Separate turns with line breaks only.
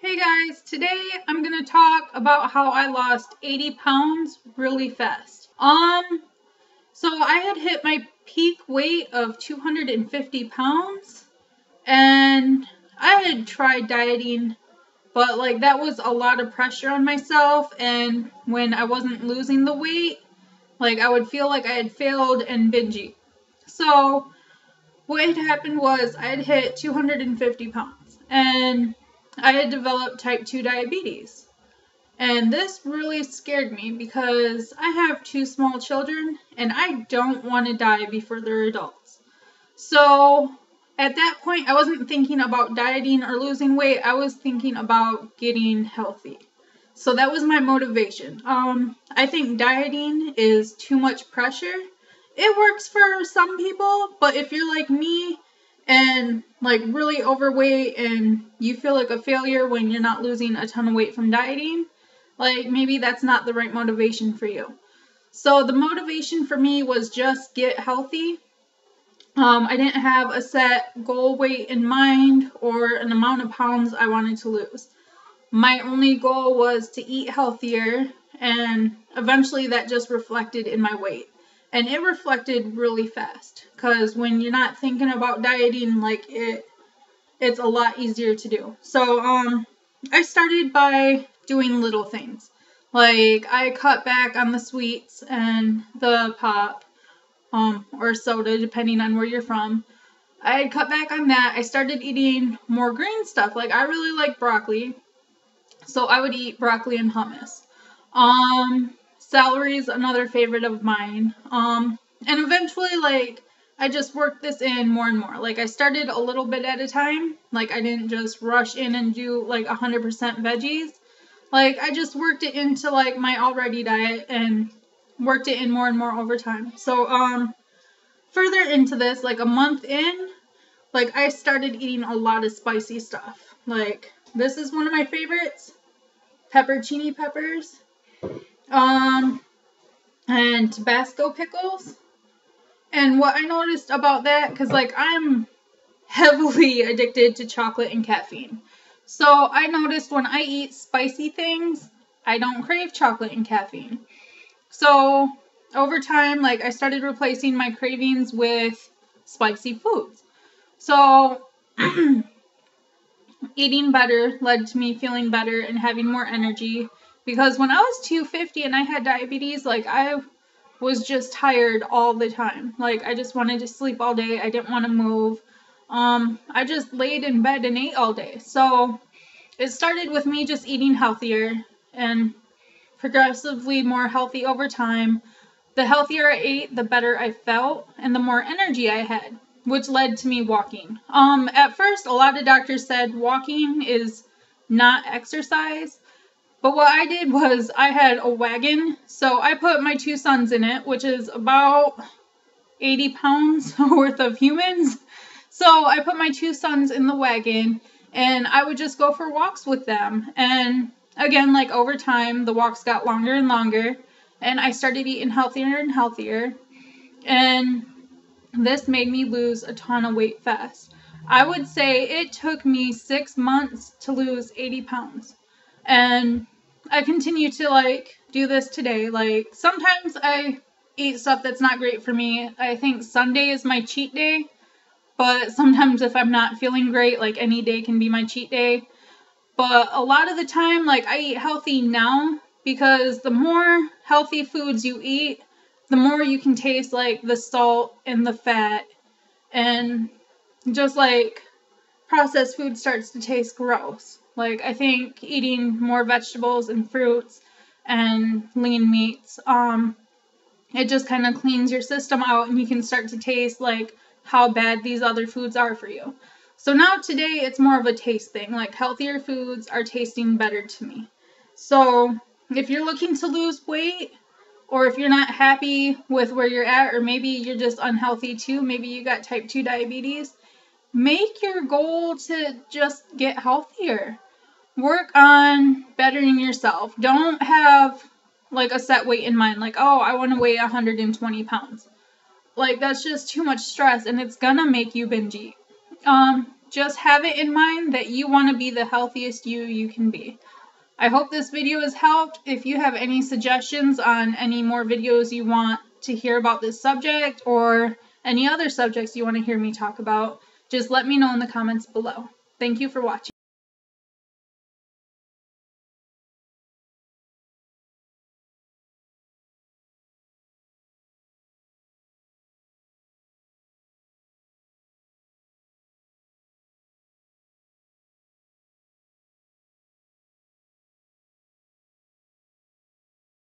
Hey guys, today I'm going to talk about how I lost 80 pounds really fast. So I had hit my peak weight of 250 pounds and I had tried dieting, but that was a lot of pressure on myself, and when I wasn't losing the weight, I would feel like I had failed and binge eat. So what had happened was I had hit 250 pounds and I had developed type 2 diabetes. And this really scared me because I have two small children and I don't want to die before they're adults. So at that point, I wasn't thinking about dieting or losing weight. I was thinking about getting healthy. So that was my motivation. I think dieting is too much pressure. It works for some people, but if you're like me and really overweight and you feel like a failure when you're not losing a ton of weight from dieting, maybe that's not the right motivation for you. So the motivation for me was just get healthy. I didn't have a set goal weight in mind or an amount of pounds I wanted to lose. My only goal was to eat healthier, and eventually that just reflected in my weight. And it reflected really fast because when you're not thinking about dieting, it's a lot easier to do. So I started by doing little things. I cut back on the sweets and the pop or soda, depending on where you're from. I had cut back on that. I started eating more green stuff. I really like broccoli, so I would eat broccoli and hummus. Celery is another favorite of mine. And eventually, I just worked this in more and more. I started a little bit at a time. I didn't just rush in and do 100% veggies. I just worked it into my already diet and worked it in more and more over time. So further into this, a month in, I started eating a lot of spicy stuff. This is one of my favorites, peppercini peppers, and Tabasco pickles. And what I noticed about that, because I'm heavily addicted to chocolate and caffeine. So I noticed when I eat spicy things, I don't crave chocolate and caffeine. So over time, I started replacing my cravings with spicy foods. So eating better led to me feeling better and having more energy, because when I was 250 and I had diabetes, I was just tired all the time. I just wanted to sleep all day. I didn't want to move. I just laid in bed and ate all day. So it started with me just eating healthier and progressively more healthy over time. The healthier I ate, the better I felt and the more energy I had, which led to me walking. At first, a lot of doctors said walking is not exercise. But what I did was I had a wagon, so I put my two sons in it, which is about 80 pounds worth of humans. So I put my two sons in the wagon, and I would just go for walks with them. And again, over time, the walks got longer and longer, and I started eating healthier and healthier. And this made me lose a ton of weight fast. I would say it took me 6 months to lose 80 pounds. And I continue to do this today. Sometimes I eat stuff that's not great for me. I think Sunday is my cheat day, but sometimes if I'm not feeling great, any day can be my cheat day. But a lot of the time, I eat healthy now, because the more healthy foods you eat, the more you can taste the salt and the fat, and just processed food starts to taste gross. I think eating more vegetables and fruits and lean meats, it just kind of cleans your system out, and you can start to taste how bad these other foods are for you. So now today it's more of a taste thing. Healthier foods are tasting better to me. So if you're looking to lose weight, or if you're not happy with where you're at, or maybe you're just unhealthy too, maybe you got type 2 diabetes, make your goal to just get healthier. Work on bettering yourself. Don't have a set weight in mind, oh, I want to weigh 120 pounds. That's just too much stress, and it's gonna make you binge eat. just have it in mind that you want to be the healthiest you can be. I hope this video has helped. If you have any suggestions on any more videos you want to hear about this subject or any other subjects you want to hear me talk about, just let me know in the comments below. Thank you for watching.